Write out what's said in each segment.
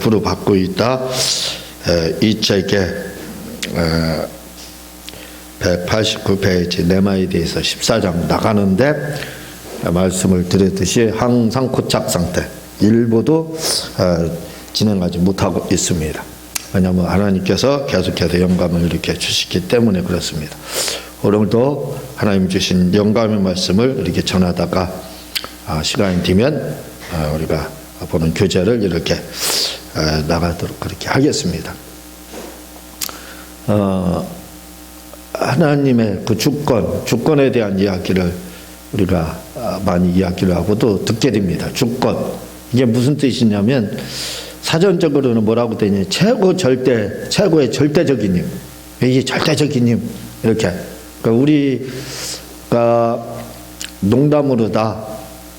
부르받고 있다. 이 책에 189페이지 내마에 대해서 14장 나가는데 말씀을 드렸듯이 항상 고착 상태, 일부도 진행하지 못하고 있습니다. 왜냐하면 하나님께서 계속해서 영감을 이렇게 주시기 때문에 그렇습니다. 오늘도 하나님 주신 영감의 말씀을 이렇게 전하다가 시간이 되면 우리가 보는 교재를 이렇게 나가도록 그렇게 하겠습니다. 하나님의 그 주권에 대한 이야기를 우리가 많이 이야기를 하고도 듣게 됩니다. 주권. 이게 무슨 뜻이냐면 사전적으로는 뭐라고 되냐, 최고의 절대적인 힘. 이게 절대적인 힘. 이렇게. 그러니까 우리가 농담으로 다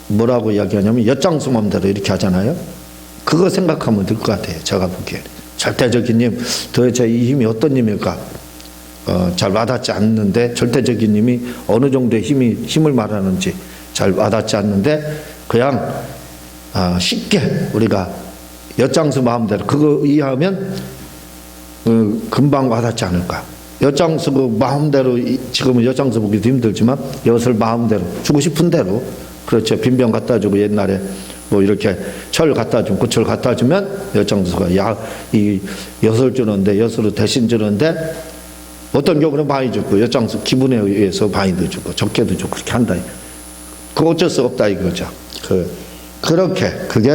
뭐라고 이야기하냐면 엿장수 맘대로 이렇게 하잖아요. 그거 생각하면 될 것 같아요. 제가 보기에. 절대적인 힘. 도대체 이 힘이 어떤 힘일까? 잘 와닿지 않는데, 절대적인 힘이 어느 정도의 힘을 말하는지 잘 와닿지 않는데, 그냥 쉽게 우리가 엿장수 마음대로 그거 이해하면 금방 와닿지 않을까. 엿장수 그 마음대로, 지금은 엿장수 보기도 힘들지만 엿을 마음대로 주고 싶은 대로, 그렇죠. 빈병 갖다 주고 옛날에 뭐 이렇게 철 갖다 주면 그 철 갖다 주면 엿장수가 이 엿을 주는데, 엿으로 대신 주는데 어떤 경우는 많이 주고, 엿장수 기분에 의해서 많이도 주고 적게도 주고 그렇게 한다. 그거 어쩔 수 없다 이거죠. 그렇게 그게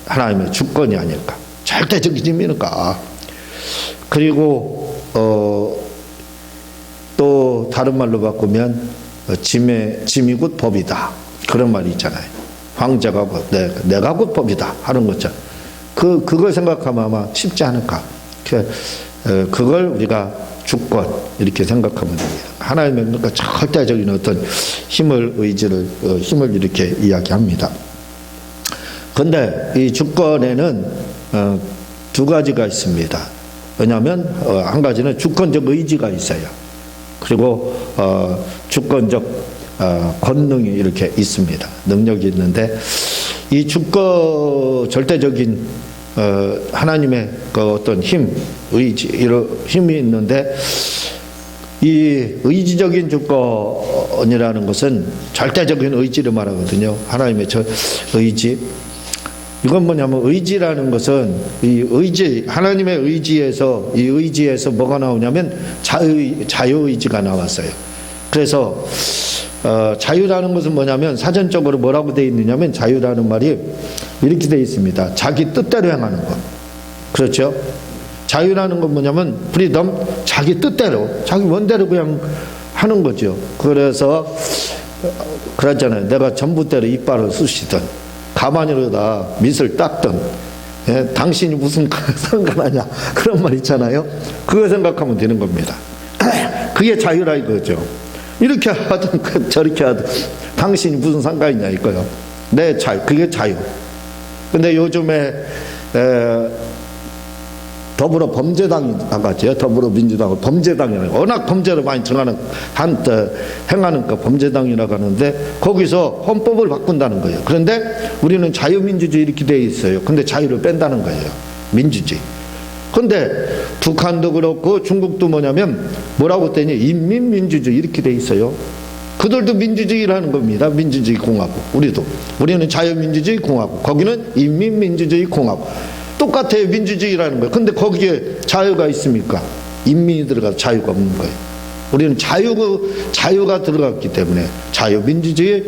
하나님의 주권이 아닐까, 절대적인 힘이니까. 그리고 또 다른 말로 바꾸면 짐이 곧 법이다, 그런 말이 있잖아요. 황제가 곧 내가 곧 법이다 하는 거죠. 그걸 생각하면 아마 쉽지 않을까. 그걸 우리가 주권 이렇게 생각하면 됩니다. 하나님의 그러니까 절대적인 어떤 힘을 이렇게 이야기합니다. 그런데 이 주권에는 두 가지가 있습니다. 왜냐하면 한 가지는 주권적 의지가 있어요. 그리고 주권적 권능이 이렇게 있습니다. 능력이 있는데, 이 절대적인 하나님의 그 어떤 힘, 의지, 이런 힘이 있는데, 이 의지적인 주권이라는 것은 절대적인 의지를 말하거든요. 하나님의 의지. 이건 뭐냐면, 의지라는 것은 이 의지, 하나님의 의지에서, 이 의지에서 뭐가 나오냐면 자유의지가 나왔어요. 그래서 자유라는 것은 뭐냐면, 사전적으로 뭐라고 되어 있느냐면, 자유라는 말이 이렇게 되어 있습니다. 자기 뜻대로 행하는 것. 그렇죠? 자유라는 건 뭐냐면 프리덤, 자기 뜻대로, 자기 원대로 그냥 하는 거죠. 그래서 그랬잖아요. 내가 전부대로 이빨을 쑤시든 가만히로다 밑을 닦든, 당신이 무슨 상관하냐, 그런 말 있잖아요. 그거 생각하면 되는 겁니다. 그게 자유라 이거죠. 이렇게 하든 저렇게 하든 당신이 무슨 상관이냐 이거요. 내 자유, 그게 자유. 근데 요즘에 더불어범죄당이 나갔죠. 더불어민주당을 범죄당이라고, 워낙 범죄를 많이 행하는 거 범죄당이라고 하는데, 거기서 헌법을 바꾼다는 거예요. 그런데 우리는 자유민주주의 이렇게 되어 있어요. 근데 자유를 뺀다는 거예요. 민주주의. 근데 북한도 그렇고 중국도 뭐냐면 뭐라고 했더니 인민민주주의 이렇게 되어 있어요. 그들도 민주주의라는 겁니다. 민주주의 공화국. 우리는 자유민주주의 공화국, 거기는 인민민주주의 공화국. 똑같아요. 민주주의라는 거예요. 근데 거기에 자유가 있습니까? 인민이 들어가서 자유가 없는 거예요. 우리는 자유가 들어갔기 때문에 자유민주주의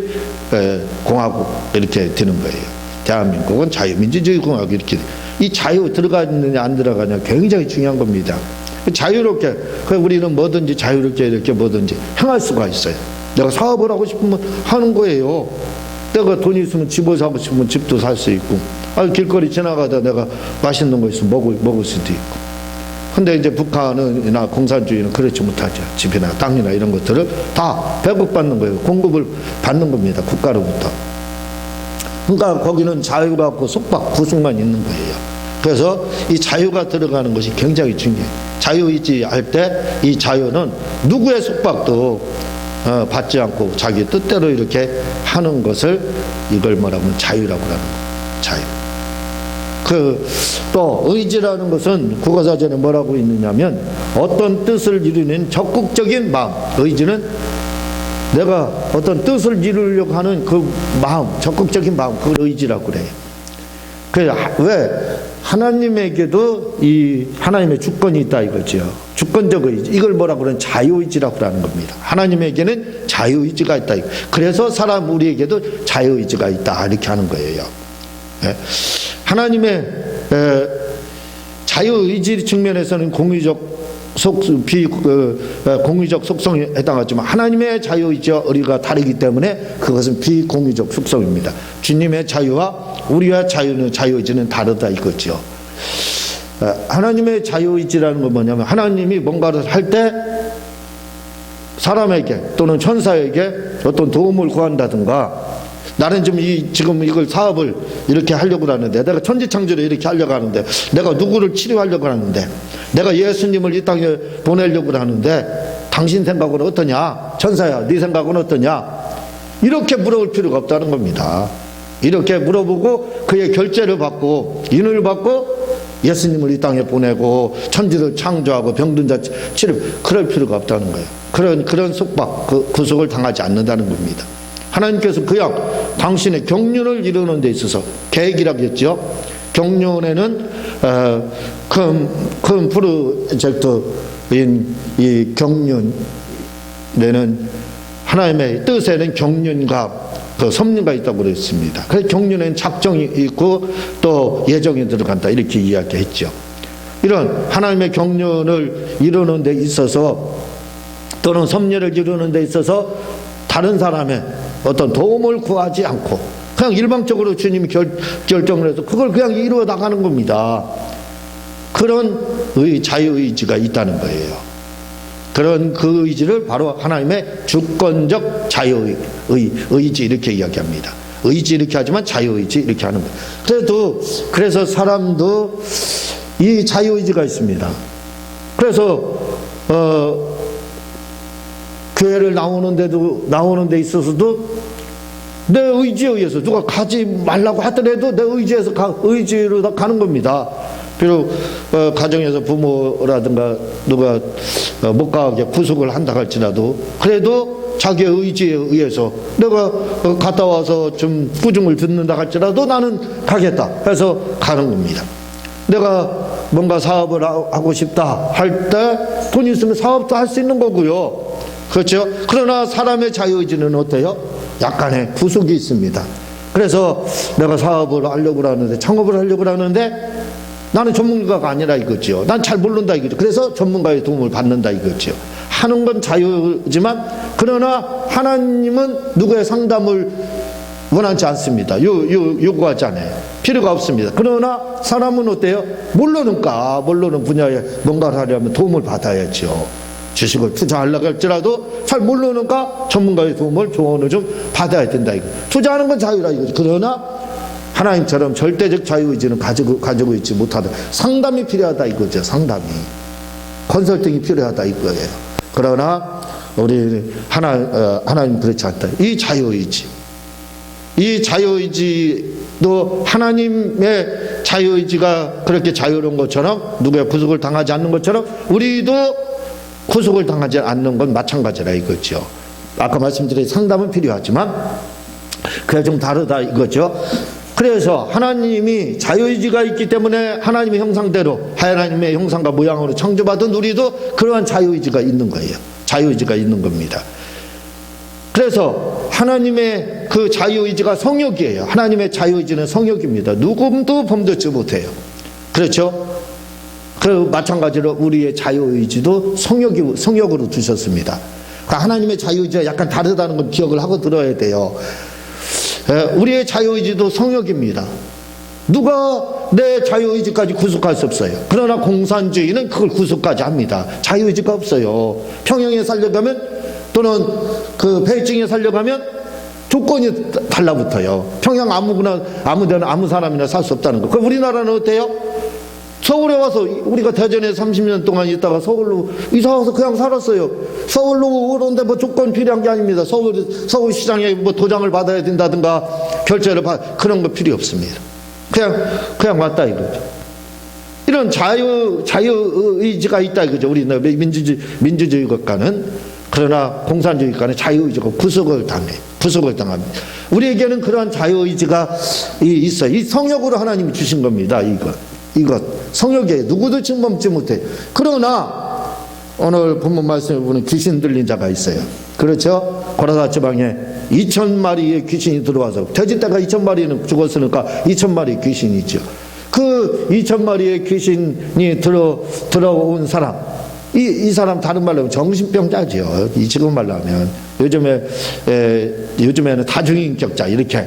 공화국 이렇게 되는 거예요. 대한민국은 자유민주주의 공화국 이렇게. 이 자유 들어가느냐 안 들어가냐 굉장히 중요한 겁니다. 자유롭게, 우리는 뭐든지 자유롭게 이렇게 뭐든지 행할 수가 있어요. 내가 사업을 하고 싶으면 하는 거예요. 내가 돈이 있으면 집을 사고 싶으면 집도 살 수 있고, 길거리 지나가다 내가 맛있는 거 있으면 먹을 수도 있고. 근데 이제 북한이나 공산주의는 그렇지 못하죠. 집이나 땅이나 이런 것들을 다 배급받는 거예요. 공급을 받는 겁니다. 국가로부터. 그러니까 거기는 자유가 없고 속박, 구속만 있는 거예요. 그래서 이 자유가 들어가는 것이 굉장히 중요해요. 자유의지 할 때 이 자유는 누구의 속박도 받지 않고 자기 뜻대로 이렇게 하는 것을, 이걸 뭐라면 자유라고 하는 거예요. 자유. 또 의지라는 것은 국어사전에 뭐라고 있느냐면 어떤 뜻을 이루는 적극적인 마음, 의지는 내가 어떤 뜻을 이루려고 하는 그 마음, 적극적인 마음, 그걸 의지라고 그래요. 왜? 하나님에게도 이 하나님의 주권이 있다 이거죠. 주권적 의지. 이걸 뭐라고 그러는 자유의지라고 하는 겁니다. 하나님에게는 자유의지가 있다. 그래서 사람 우리에게도 자유의지가 있다. 이렇게 하는 거예요. 하나님의 자유의지 측면에서는 공의적 공의적 속성에 해당하지만 하나님의 자유의지와 우리가 다르기 때문에 그것은 비공의적 속성입니다. 주님의 자유와 우리와 자유의지는 다르다 이거죠. 하나님의 자유의지라는 건 뭐냐면 하나님이 뭔가를 할 때 사람에게 또는 천사에게 어떤 도움을 구한다든가 나는 지금 이걸 사업을 이렇게 하려고 하는데 내가 천지창조를 이렇게 하려고 하는데 내가 누구를 치료하려고 하는데 내가 예수님을 이 땅에 보내려고 하는데 당신 생각은 어떠냐? 천사야 네 생각은 어떠냐? 이렇게 물어볼 필요가 없다는 겁니다. 이렇게 물어보고 그의 결재를 받고 인을 받고 예수님을 이 땅에 보내고 천지를 창조하고 병든 자 치료 그럴 필요가 없다는 거예요. 그런 속박 구속을 당하지 않는다는 겁니다. 하나님께서 그냥 당신의 경륜을 이루는 데 있어서 계획이라고 했죠. 경륜에는 큰 프로젝트인 이 경륜에는 하나님의 뜻에는 경륜과 그 섭리가 있다고 그랬습니다. 그래서 경륜에는 작정이 있고 또 예정이 들어간다 이렇게 이야기했죠. 이런 하나님의 경륜을 이루는 데 있어서 또는 섭리를 이루는 데 있어서 다른 사람의 어떤 도움을 구하지 않고 그냥 일방적으로 주님이 결정을 해서 그걸 그냥 이루어 나가는 겁니다. 그런 자유의지가 있다는 거예요. 그런 그 의지를 바로 하나님의 주권적 자유의지 이렇게 이야기합니다. 의지 이렇게 하지만 자유의지 이렇게 하는 거예요. 그래서 사람도 이 자유의지가 있습니다. 그래서 교회를 나오는 데 있어서도 내 의지에 의해서 누가 가지 말라고 하더라도 내 의지로 가는 겁니다. 비록 가정에서 부모라든가 누가 못 가게 구속을 한다 할지라도 그래도 자기의 의지에 의해서 내가 갔다 와서 좀 꾸중을 듣는다 할지라도 나는 가겠다 해서 가는 겁니다. 내가 뭔가 사업을 하고 싶다 할 때 돈 있으면 사업도 할 수 있는 거고요. 그렇죠? 그러나 사람의 자유의지는 어때요? 약간의 구속이 있습니다. 그래서 내가 사업을 하려고 하는데 창업을 하려고 하는데 나는 전문가가 아니라 이거죠. 난 잘 모른다 이거죠. 그래서 전문가의 도움을 받는다 이거죠. 하는 건 자유지만 그러나 하나님은 누구의 상담을 원하지 않습니다. 요구하지 않아요. 필요가 없습니다. 그러나 사람은 어때요? 모르는 분야에 뭔가를 하려면 도움을 받아야죠. 주식을 투자하려고 할지라도 잘 모르니까 전문가의 도움을 조언을 좀 받아야 된다 이거. 투자하는 건 자유라 이거죠. 그러나 하나님처럼 절대적 자유의지는 가지고 있지 못하다. 상담이 필요하다 이거죠. 상담이 컨설팅이 필요하다 이거예요. 그러나 우리 하나님 그렇지 않다. 이 자유의지도 하나님의 자유의지가 그렇게 자유로운 것처럼 누구의 구속을 당하지 않는 것처럼 우리도 구속을 당하지 않는 건 마찬가지라 이거죠. 아까 말씀드린 상담은 필요하지만 그게 좀 다르다 이거죠. 그래서 하나님이 자유의지가 있기 때문에 하나님의 형상대로 하나님의 형상과 모양으로 창조받은 우리도 그러한 자유의지가 있는 거예요. 자유의지가 있는 겁니다. 그래서 하나님의 그 자유의지가 성욕이에요. 하나님의 자유의지는 성욕입니다. 누구도 범죄치 못해요. 그렇죠? 그 마찬가지로 우리의 자유의지도 성욕으로 두셨습니다. 그러니까 하나님의 자유의지가 약간 다르다는 걸 기억을 하고 들어야 돼요. 우리의 자유의지도 성욕입니다. 누가 내 자유의지까지 구속할 수 없어요. 그러나 공산주의는 그걸 구속까지 합니다. 자유의지가 없어요. 평양에 살려가면 또는 그 베이징에 살려가면 조건이 달라붙어요. 평양 아무데나 아무 사람이나 살 수 없다는 거. 그럼 우리나라는 어때요? 서울에 와서 우리가 대전에 30년 동안 있다가 서울로 이사 와서 그냥 살았어요. 서울로 오는데 뭐 조건 필요한 게 아닙니다. 서울시장에 뭐 도장을 받아야 된다든가 결제를 그런 거 필요 없습니다. 그냥 왔다 이거죠. 이런 자유의지가 있다 이거죠. 우리는 민주주의 국가는. 그러나 공산주의 국가는 자유의지가 구속을 당합니다. 우리에게는 그러한 자유의지가 있어요. 이 성역으로 하나님이 주신 겁니다. 이것 성역에 누구도 침범치 못해. 그러나 오늘 본문 말씀을 보면 귀신 들린 자가 있어요. 그렇죠? 고라사 지방에 2,000마리의 귀신이 들어와서 돼지떼가 2,000마리는 죽었으니까 2,000마리의 귀신이죠. 그 2,000마리의 귀신이 들어온 사람, 이 사람 다른 말로 하면 정신병자죠. 지금 말로 하면 요즘에는 다중인격자 이렇게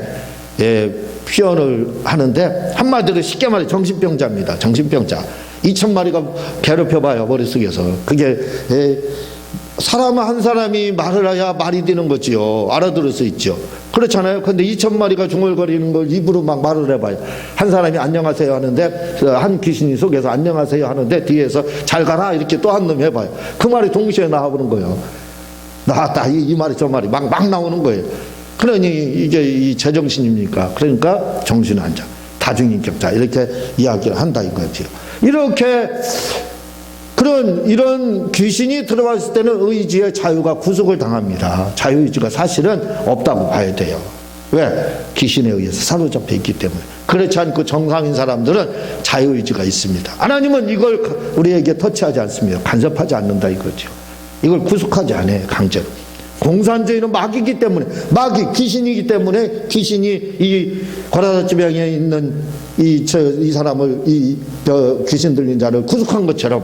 표현을 하는데 한마디로 쉽게 말해 정신병자입니다. 정신병자. 2,000마리가 괴롭혀봐요 머릿속에서. 그게 사람 한 사람이 말을 해야 말이 되는 거지요. 알아들을 수 있죠. 그렇잖아요. 근데 2,000마리가 중얼거리는 걸 입으로 막 말을 해봐요. 한 사람이 안녕하세요 하는데 한 귀신이 속에서 안녕하세요 하는데 뒤에서 잘 가라 이렇게 또 한 놈 해봐요. 그 말이 동시에 나와보는 거예요. 나왔다 이 말이 저 말이 막 나오는 거예요. 그러니 이게 이 제정신입니까? 그러니까 정신환자, 다중인격자 이렇게 이야기를 한다 이거죠. 이렇게 이런 귀신이 들어왔을 때는 의지의 자유가 구속을 당합니다. 자유의지가 사실은 없다고 봐야 돼요. 왜? 귀신에 의해서 사로잡혀 있기 때문에. 그렇지 않고 정상인 사람들은 자유의지가 있습니다. 하나님은 이걸 우리에게 터치하지 않습니다. 간섭하지 않는다 이거죠. 이걸 구속하지 않아요. 강제로. 공산주의는 마귀이기 때문에, 귀신이기 때문에 귀신이 이 고라사 지방에 있는 이 사람을 귀신 들린 자를 구속한 것처럼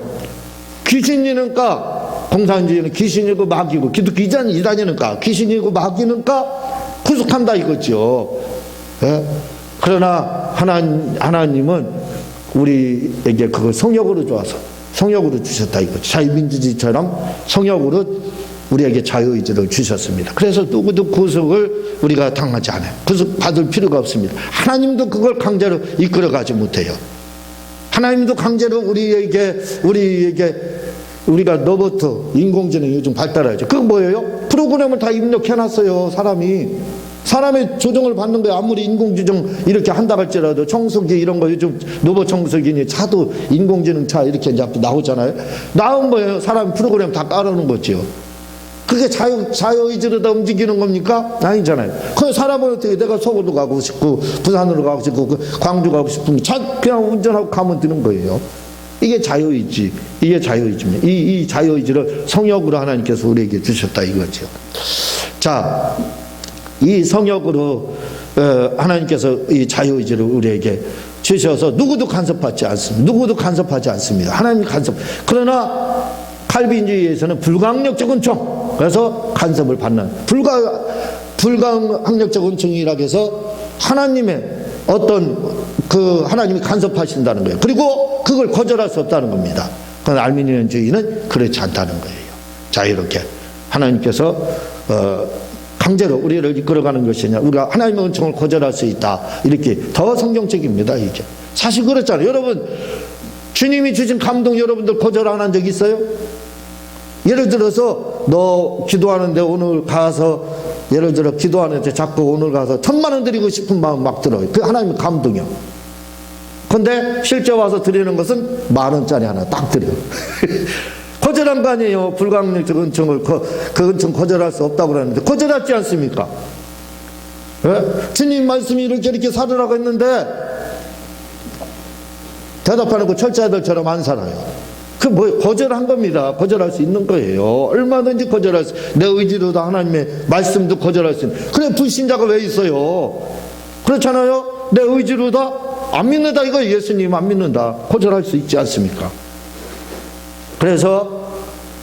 귀신이니까 공산주의는 귀신이고 마귀고 이단이니까 귀신이고 마귀니까 구속한다 이거죠. 예? 그러나 하나님은 우리에게 그걸 성역으로 주셨다 이거죠. 자유민주주의처럼 성역으로 우리에게 자유의지를 주셨습니다. 그래서 누구도 구속을 우리가 당하지 않아요. 구속 받을 필요가 없습니다. 하나님도 그걸 강제로 이끌어가지 못해요. 하나님도 강제로 우리가 로봇, 인공지능이 요즘 발달하죠. 그거 뭐예요? 프로그램을 다 입력해놨어요. 사람의 조정을 받는 거예요. 아무리 인공지능 이렇게 한다 할지라도 청소기 이런 거 요즘 로봇 청소기니 차도 인공지능 차 이렇게 이제 나오잖아요. 나온 거예요. 사람 프로그램 다 깔아놓은 거죠. 그게 자유의지로 다 움직이는 겁니까? 아니잖아요. 그 사람은 어떻게 내가 서울로 가고 싶고 부산으로 가고 싶고 광주 가고 싶으면 그냥 운전하고 가면 되는 거예요. 이게 자유의지입니다. 이 자유의지를 성역으로 하나님께서 우리에게 주셨다 이거죠. 자, 이 성역으로 하나님께서 이 자유의지를 우리에게 주셔서 누구도 간섭하지 않습니다. 하나님이 그러나 칼빈주의에서는 불가항력적 은총, 그래서 간섭을 받는 불가항력적 은총이라고 해서 하나님의 하나님이 간섭하신다는 거예요. 그리고 그걸 거절할 수 없다는 겁니다. 그러나 알미니언주의는 그렇지 않다는 거예요. 자유롭게 하나님께서 강제로 우리를 이끌어가는 것이냐, 우리가 하나님의 은총을 거절할 수 있다, 이렇게 더 성경적입니다. 이게 사실 그렇잖아요. 여러분, 주님이 주신 감동 여러분들 거절 안 한 적 있어요? 예를 들어서 너 기도하는데 오늘 가서, 예를 들어 기도하는데 자꾸 오늘 가서 1,000만 원 드리고 싶은 마음 막 들어요. 그 하나님의 감동이요. 근데 실제 와서 드리는 것은 10,000원짜리 하나 딱 드려요. 거절한 거 아니에요. 불가항력적 은총을 그 은총 거절할 수 없다고 그러는데 거절하지 않습니까? 예? 주님 말씀이 이렇게 살으라고 했는데 대답하는 거 철자들처럼 안 살아요. 거절한 겁니다. 거절할 수 있는 거예요. 얼마든지 거절할 수, 내 의지로도 하나님의 말씀도 거절할 수 있는. 그래, 불신자가 왜 있어요? 그렇잖아요? 내 의지로도 안 믿는다 이거, 예수님 안 믿는다, 거절할 수 있지 않습니까? 그래서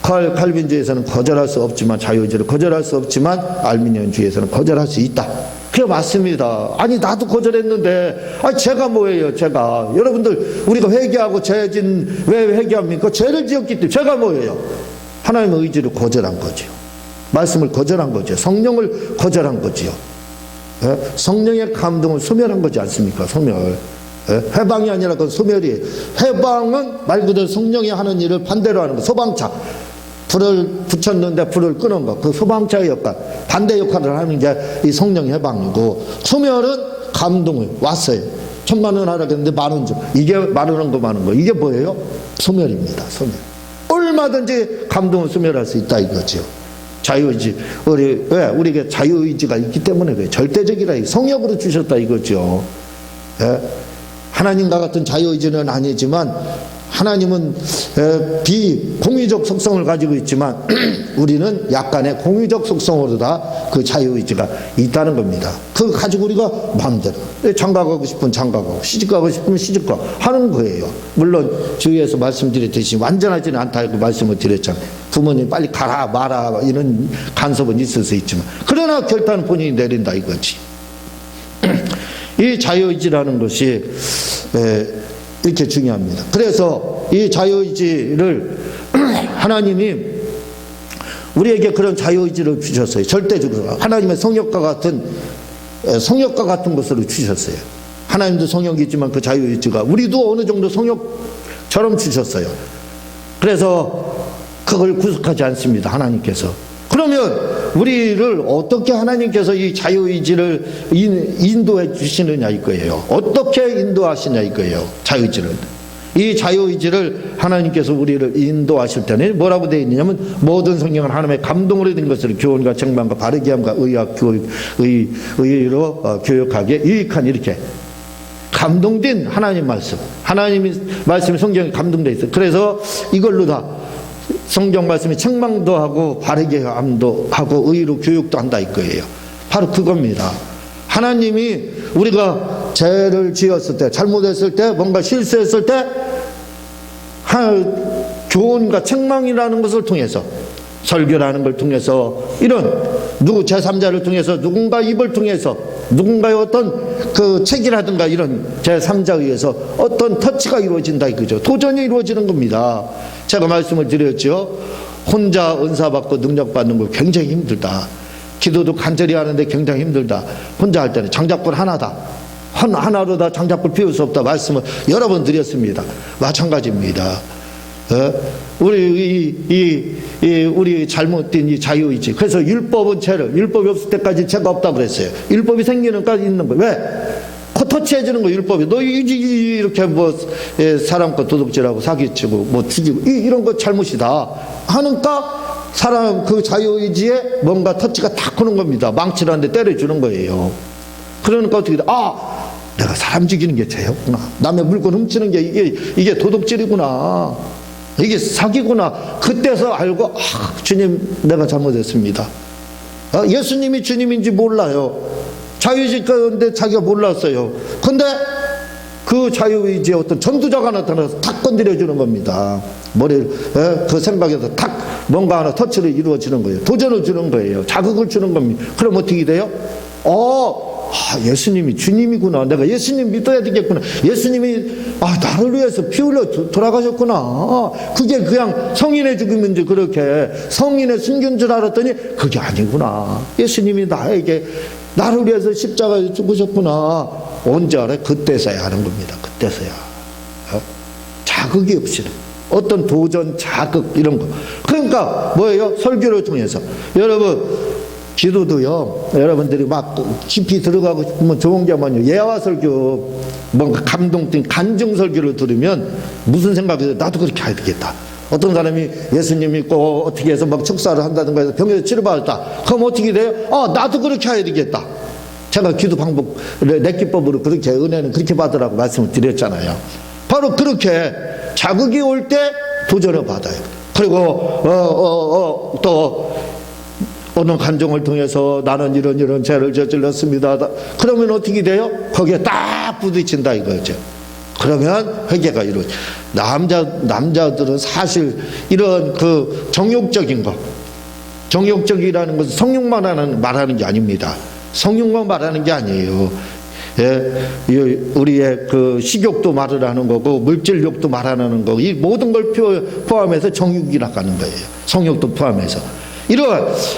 칼빈주의에서는 거절할 수 없지만, 자유의지를 거절할 수 없지만 알미니언주의에서는 거절할 수 있다. 그래, 맞습니다. 아니, 나도 거절했는데, 제가 뭐예요, 제가. 여러분들, 우리가 회개하고 죄진, 왜 회개합니까? 죄를 지었기 때문에. 제가 뭐예요? 하나님의 의지를 거절한 거죠. 말씀을 거절한 거죠. 성령을 거절한 거지요. 예? 성령의 감동을 소멸한 거지 않습니까? 소멸. 예? 해방이 아니라 그건 소멸이에요. 해방은 말 그대로 성령이 하는 일을 반대로 하는 거. 소방차. 불을 붙였는데 불을 끄는 거, 그 소방차의 역할, 반대 역할을 하는 게 이 성령 해방이고, 소멸은 감동을 왔어요. 1,000만 원 하라 그랬는데 10,000원 줘. 이게 말하는 거 많은 거. 이게 뭐예요? 소멸입니다. 소멸. 얼마든지 감동을 소멸할 수 있다 이거죠. 자유의지. 왜? 우리에게 자유의지가 있기 때문에 그래요. 절대적이라 성역으로 주셨다 이거죠. 예? 하나님과 같은 자유의지는 아니지만 하나님은 비공의적 속성을 가지고 있지만 우리는 약간의 공의적 속성으로 다 그 자유의지가 있다는 겁니다. 그거 가지고 우리가 마음대로 장가가고 싶으면 장가가고 시집가고 싶으면 시집가고 하는 거예요. 물론 주위에서 말씀드렸듯이 완전하지는 않다고 말씀을 드렸잖아요. 부모님 빨리 가라 마라 이런 간섭은 있을 수 있지만 그러나 결단은 본인이 내린다 이거지. 이 자유의지라는 것이 이렇게 중요합니다. 그래서 이 자유의지를 하나님이 우리에게 그런 자유의지를 주셨어요. 절대적으로 하나님의 성역과 같은 것으로 주셨어요. 하나님도 성역이지만 그 자유의지가 우리도 어느 정도 성역처럼 주셨어요. 그래서 그걸 구속하지 않습니다. 하나님께서. 그러면 우리를 어떻게 하나님께서 이 자유의지를 인도해 주시느냐 이거예요. 어떻게 인도하시냐 이거예요. 자유의지를. 이 자유의지를 하나님께서 우리를 인도하실 때는 뭐라고 되어 있느냐면 모든 성경은 하나님의 감동으로 된 것을 교훈과 책망과 바르게 함과 의학 교육, 의로 교육하기에 유익한 이렇게 감동된 하나님 말씀. 하나님의 말씀이 성경에 감동되어 있어요. 그래서 이걸로 다 성경 말씀이 책망도 하고 바르게 함도 하고 의로 교육도 한다 이거예요. 바로 그겁니다. 하나님이 우리가 죄를 지었을 때 잘못했을 때 뭔가 실수했을 때 교훈과 책망이라는 것을 통해서 설교라는 걸 통해서 이런 제3자를 통해서 누군가 입을 통해서 누군가의 어떤 그 책이라든가 이런 제3자에 의해서 어떤 터치가 이루어진다 이거죠. 도전이 이루어지는 겁니다. 제가 말씀을 드렸죠. 혼자 은사받고 능력받는 거 굉장히 힘들다. 기도도 간절히 하는데 굉장히 힘들다. 혼자 할 때는 장작불 하나다. 하나로 다 장작불 피울 수 없다. 말씀을 여러 번 드렸습니다. 마찬가지입니다. 우리 잘못된 이 자유의지. 그래서 율법은 율법이 없을 때까지 죄가 없다 그랬어요. 율법이 생기는 까지 있는 거예요. 왜? 터치해주는 거 율법이. 너 이렇게 사람 거 도둑질하고 사기치고 죽이고 이런 거 잘못이다. 하니까 사람 그 자유의지에 뭔가 터치가 탁 오는 겁니다. 망치를 하는데 때려주는 거예요. 그러니까 어떻게 돼? 내가 사람 죽이는 게 죄였구나. 남의 물건 훔치는 게 이게 도둑질이구나. 이게 사기구나. 그때서 알고 주님 내가 잘못했습니다. 예수님이 주님인지 몰라요. 자유의지 가운데 자기가 몰랐어요. 근데 그 자유의지에 어떤 전두자가 나타나서 탁 건드려주는 겁니다. 머리를 그 생각에서 탁 뭔가 하나 터치를 이루어지는 거예요. 도전을 주는 거예요. 자극을 주는 겁니다. 그럼 어떻게 돼요? 예수님이 주님이구나. 내가 예수님 믿어야 되겠구나. 예수님이 나를 위해서 피 흘려 돌아가셨구나. 그게 그냥 성인의 죽음인지 그렇게 성인의 숨긴 줄 알았더니 그게 아니구나. 예수님이 나를 위해서 십자가에 죽으셨구나. 언제 알아요? 그때서야 하는 겁니다. 그때서야. 자극이 없이는. 어떤 도전, 자극 이런 거. 그러니까 뭐예요? 설교를 통해서. 여러분 기도도요. 여러분들이 막 깊이 들어가고 싶으면 좋은 게 뭐냐. 예화 설교 뭔가 감동된 간증 설교를 들으면 무슨 생각이 들어요? 나도 그렇게 해야 되겠다. 어떤 사람이 예수님 믿고 어떻게 해서 막 축사를 한다든가 해서 병에서 치료받았다. 그럼 어떻게 돼요? 나도 그렇게 해야 되겠다. 제가 기도 방법, 내 기법으로 그렇게 은혜는 그렇게 받으라고 말씀을 드렸잖아요. 바로 그렇게 자극이 올 때 도전을 받아요. 그리고 또 어느 간증을 통해서 나는 이런 죄를 저질렀습니다. 그러면 어떻게 돼요? 거기에 딱 부딪힌다 이거죠. 그러면 회개가 이루어져. 남자들은 사실 이런 그 정욕적인 거, 정욕적이라는 것은 성욕만 말하는 게 아닙니다. 성욕만 말하는 게 아니에요. 우리의 그 식욕도 말을 하는 거고 물질욕도 말하는 거고 이 모든 걸 포함해서 정욕이라고 하는 거예요. 성욕도 포함해서.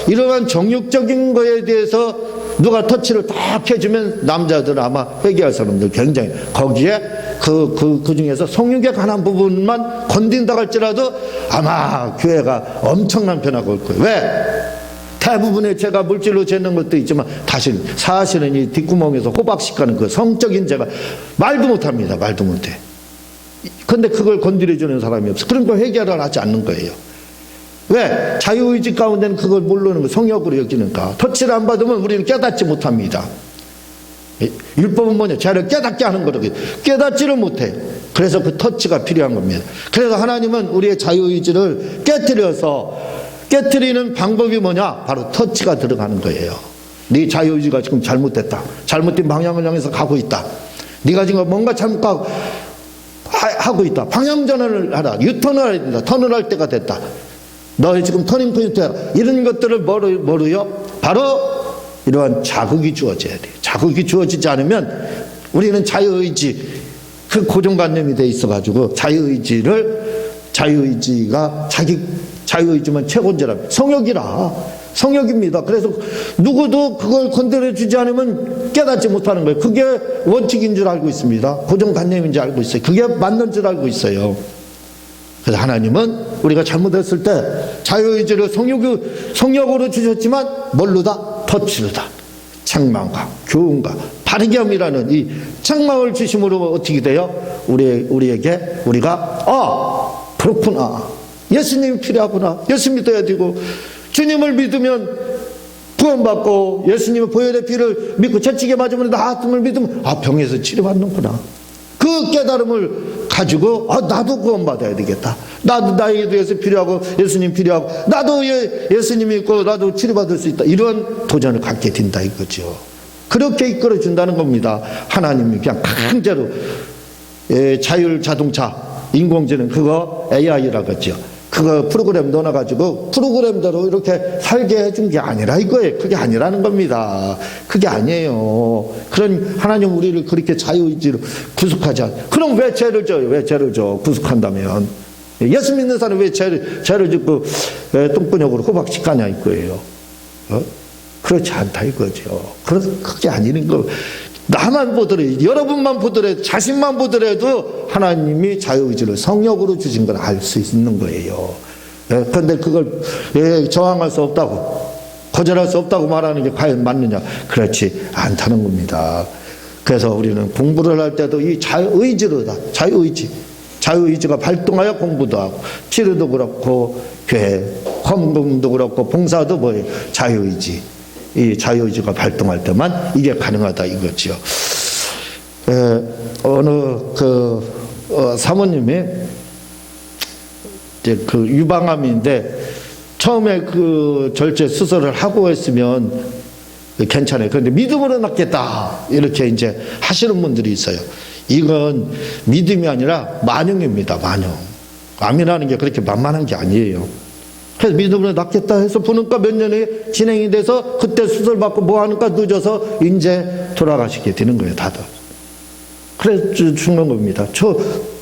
이러한 정욕적인 거에 대해서 누가 터치를 딱 해주면 남자들은 아마 회개할 사람들 굉장히 거기에 그 중에서 성욕에 관한 부분만 건든다 할지라도 아마 교회가 엄청난 변화가 올 거예요. 왜? 대부분의 죄가 물질로 죄는 것도 있지만 사실은 이 뒷구멍에서 호박식하는 그 성적인 죄가 말도 못합니다. 말도 못해. 근데 그걸 건드려주는 사람이 없어. 그러니까 해결을 하지 않는 거예요. 왜? 자유의지 가운데는 그걸 모르는 거, 성역으로 여기니까. 터치를 안 받으면 우리는 깨닫지 못합니다. 율법은 뭐냐? 죄를 깨닫게 하는 거라고. 깨닫지를 못해. 그래서 그 터치가 필요한 겁니다. 그래서 하나님은 우리의 자유의지를 깨뜨리는 방법이 뭐냐? 바로 터치가 들어가는 거예요. 네 자유의지가 지금 잘못됐다. 잘못된 방향을 향해서 가고 있다. 네가 지금 뭔가 하고 있다. 방향전환을 하라. 유턴을 해야 된다. 턴을 할 때가 됐다. 너의 지금 터닝 포인트야. 이런 것들을 뭐로요? 바로 이러한 자극이 주어져야 돼요. 자극이 주어지지 않으면 우리는 자유의지, 그 고정관념이 돼 있어가지고 자유의지만 최고인지라 성역입니다. 그래서 누구도 그걸 건드려주지 않으면 깨닫지 못하는 거예요. 그게 원칙인 줄 알고 있습니다. 고정관념인 줄 알고 있어요. 그게 맞는 줄 알고 있어요. 그래서 하나님은 우리가 잘못했을 때 자유의지를 성역으로 주셨지만 뭘로다? 터치로다. 책망과 교훈과 바르게 함이라는 이 책망을 주심으로 어떻게 돼요? 우리에게 우리가 그렇구나. 예수님이 필요하구나. 예수 믿어야 되고 주님을 믿으면 구원받고 예수님의 보혈의 피를 믿고 채찍에 맞으면 나았음을 믿으면 병에서 치료받는구나. 그 깨달음을 가지고 나도 구원받아야 되겠다. 나도 나에게도 예수 필요하고 예수님 필요하고 나도 예수님이 있고 나도 치료받을 수 있다. 이런 도전을 갖게 된다 이거죠. 그렇게 이끌어준다는 겁니다. 하나님이 그냥 강제로 자율 자동차 인공지능 그거 AI라고 했죠. 그거 프로그램 넣어놔가지고 프로그램대로 이렇게 살게 해준 게 아니라 이거예요. 그게 아니라는 겁니다. 그게 아니에요. 그런 하나님 우리를 그렇게 자유의지로 구속하지 않아. 그럼 왜 죄를 져요? 왜 죄를 져? 구속한다면. 예수 믿는 사람 왜 죄를 짓고 똥구녕으로 호박씩 가냐 이거예요. 그렇지 않다 이거죠. 그게 아니는 거. 나만 보더라도 여러분만 보더라도 자신만 보더라도 하나님이 자유의지를 성역으로 주신 걸 알 수 있는 거예요. 그런데 그걸 저항할 수 없다고 거절할 수 없다고 말하는 게 과연 맞느냐? 그렇지 않다는 겁니다. 그래서 우리는 공부를 할 때도 이 자유의지로다. 자유의지가 발동하여 공부도 하고 치료도 그렇고 교회 헌금도 그렇고 봉사도 뭐예요? 자유의지. 이 자유의지가 발동할 때만 이게 가능하다 이거죠. 어느 사모님이 이제 그 유방암인데 처음에 그 절제 수술을 하고 했으면 괜찮아요. 그런데 믿음으로 낫겠다 이렇게 이제 하시는 분들이 있어요. 이건 믿음이 아니라 만용입니다. 만용. 암이라는 게 그렇게 만만한 게 아니에요. 그래서 믿음으로 낫겠다 해서 보니까 몇 년에 진행이 돼서 그때 수술 받고 뭐 하니까 늦어서 이제 돌아가시게 되는 거예요. 다들. 그래서 죽는 겁니다.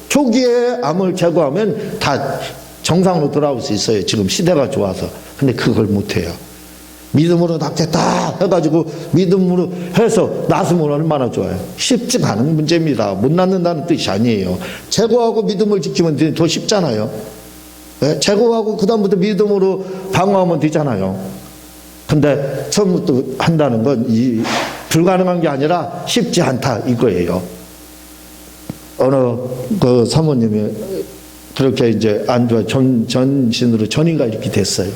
초기에 암을 제거하면 다 정상으로 돌아올 수 있어요. 지금 시대가 좋아서. 근데 그걸 못해요. 믿음으로 낫겠다 해가지고 믿음으로 해서 낫으면 얼마나 좋아요. 쉽지 않은 문제입니다. 못 낫는다는 뜻이 아니에요. 제거하고 믿음을 지키면 더 쉽잖아요. 제거하고 그 다음부터 믿음으로 방어하면 되잖아요. 근데 처음부터 한다는 건 불가능한 게 아니라 쉽지 않다 이거예요. 어느 그 사모님이 그렇게 이제 안 좋아 전신으로 전인가 이렇게 됐어요.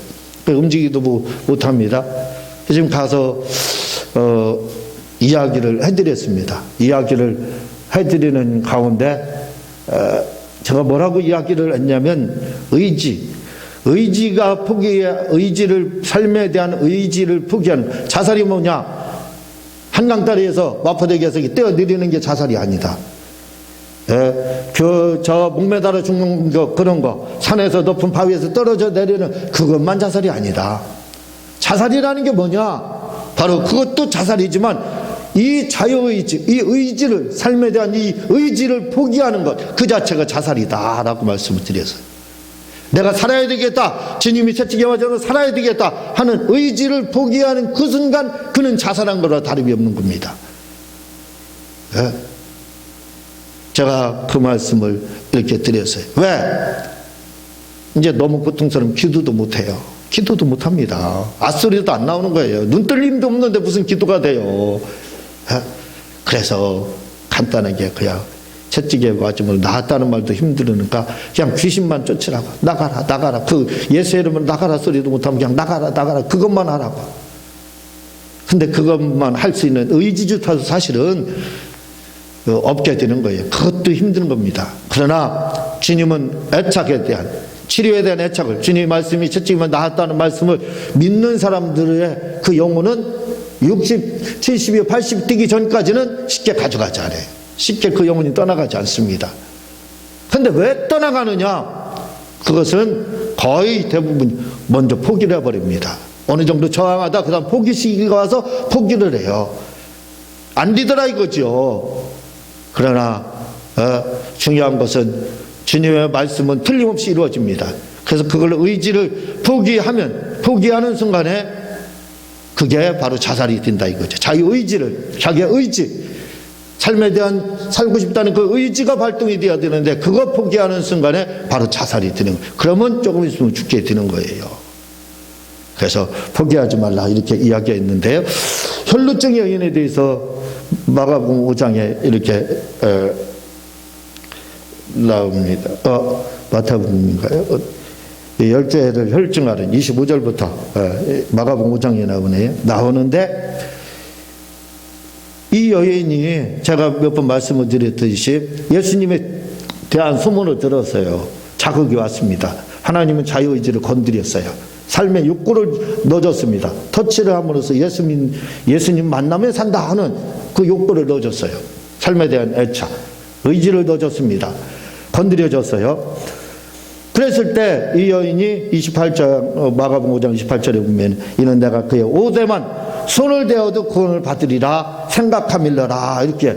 움직이도 못합니다. 지금 가서 이야기를 해드렸습니다. 이야기를 해드리는 가운데 제가 뭐라고 이야기를 했냐면 의지가 삶에 대한 의지를 포기하는 자살이 뭐냐? 한강다리에서 마포대교에서 떼어내리는 게 자살이 아니다. 저 목매달아 죽는 거 그런 거 산에서 높은 바위에서 떨어져 내리는 그것만 자살이 아니다. 자살이라는 게 뭐냐? 바로 그것도 자살이지만 이 자유의지, 이 의지를 삶에 대한 이 의지를 포기하는 것 그 자체가 자살이다라고 말씀을 드렸어요. 내가 살아야 되겠다. 주님이 채찍에 맞아서 살아야 되겠다 하는 의지를 포기하는 그 순간 그는 자살한 거라 다름이 없는 겁니다. 제가 그 말씀을 이렇게 드렸어요. 왜? 이제 너무 고통스러우면 기도도 못해요. 기도도 못합니다. 앗소리도 안 나오는 거예요. 눈떨림도 없는데 무슨 기도가 돼요. 그래서 간단하게 그냥 채찍에 맞으면 나았다는 말도 힘들으니까 그냥 귀신만 쫓으라고. 나가라. 그 예수의 이름으로 나가라 소리도 못하면 그냥 나가라. 그것만 하라고. 근데 그것만 할 수 있는 의지주타도 사실은 없게 되는 거예요. 그것도 힘든 겁니다. 그러나 주님은 애착에 대한, 치료에 대한 애착을, 주님의 말씀이 채찍이면 나았다는 말씀을 믿는 사람들의 그 영혼은 60, 70이 80 뛰기 전까지는 쉽게 가져가지 않아요. 쉽게 그 영혼이 떠나가지 않습니다. 근데 왜 떠나가느냐? 그것은 거의 대부분 먼저 포기를 해버립니다. 어느 정도 저항하다 그 다음 포기 시기가 와서 포기를 해요. 안 되더라 이거죠. 그러나 중요한 것은 주님의 말씀은 틀림없이 이루어집니다. 그래서 그걸 의지를 포기하는 순간에 그게 바로 자살이 된다 이거죠. 자기의 의지, 삶에 대한 살고 싶다는 그 의지가 발동이 되어야 되는데 그거 포기하는 순간에 바로 자살이 되는 거예요. 그러면 조금 있으면 죽게 되는 거예요. 그래서 포기하지 말라 이렇게 이야기했는데요. 혈루증의 여인에 대해서 마가복음 5장에 이렇게 나옵니다. 마태복음인가요? 12회를 혈증하는 25절부터 마가복음 5장에 나오는데 이 여인이 제가 몇 번 말씀을 드렸듯이 예수님에 대한 소문을 들었어요. 자극이 왔습니다. 하나님은 자유의지를 건드렸어요. 삶의 욕구를 넣어줬습니다. 터치를 함으로써 예수님 만나면 산다 하는 그 욕구를 넣어줬어요. 삶에 대한 애착, 의지를 넣어줬습니다. 건드려줬어요. 그랬을 때 이 여인이 28절 마가복음 5장 28절에 보면 이는 내가 그의 오대만 손을 대어도 구원을 받으리라 생각하밀러라 이렇게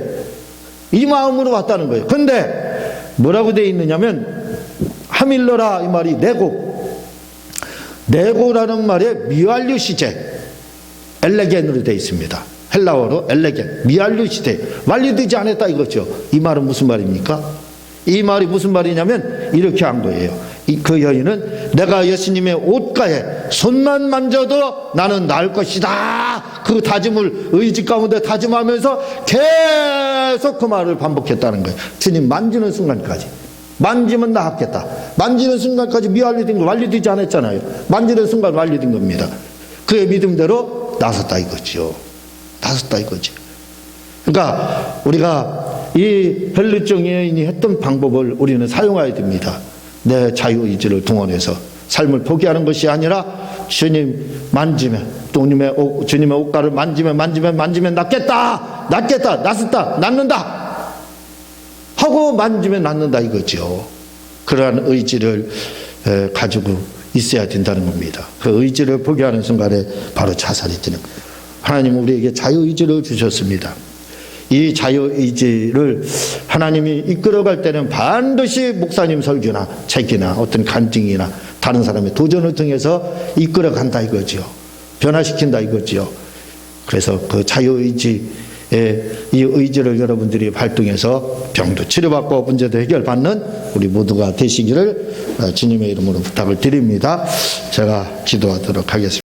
이 마음으로 왔다는 거예요. 근데 뭐라고 되어 있느냐면 하밀러라 이 말이 네고라는 말에 미완료시제 엘레겐으로 되어 있습니다. 헬라어로 엘레겐 미완료시제 완료되지 않았다 이거죠. 이 말은 무슨 말입니까? 이 말이 무슨 말이냐면 이렇게 한 거예요. 그 여인은 내가 예수님의 옷가에 손만 만져도 나는 나을 것이다. 그 다짐을 의지 가운데 다짐하면서 계속 그 말을 반복했다는 거예요. 주님 만지는 순간까지. 만지면 나았겠다. 만지는 순간까지 미완료된 거 완료되지 않았잖아요. 만지는 순간 완료된 겁니다. 그의 믿음대로 나섰다 이거죠. 그러니까 우리가 이 혈루증 여인이 했던 방법을 우리는 사용해야 됩니다. 내 자유의지를 동원해서 삶을 포기하는 것이 아니라 주님 만지면 주님의 옷가를 만지면 낫겠다 낫는다 하고 만지면 낫는다 이거죠. 그러한 의지를 가지고 있어야 된다는 겁니다. 그 의지를 포기하는 순간에 바로 자살이 되는 거예요. 하나님은 우리에게 자유의지를 주셨습니다. 이 자유의지를 하나님이 이끌어갈 때는 반드시 목사님 설교나 책이나 어떤 간증이나 다른 사람의 도전을 통해서 이끌어간다 이거죠. 변화시킨다 이거죠. 그래서 그 자유의지의 이 의지를 여러분들이 발동해서 병도 치료받고 문제도 해결받는 우리 모두가 되시기를 주님의 이름으로 부탁을 드립니다. 제가 기도하도록 하겠습니다.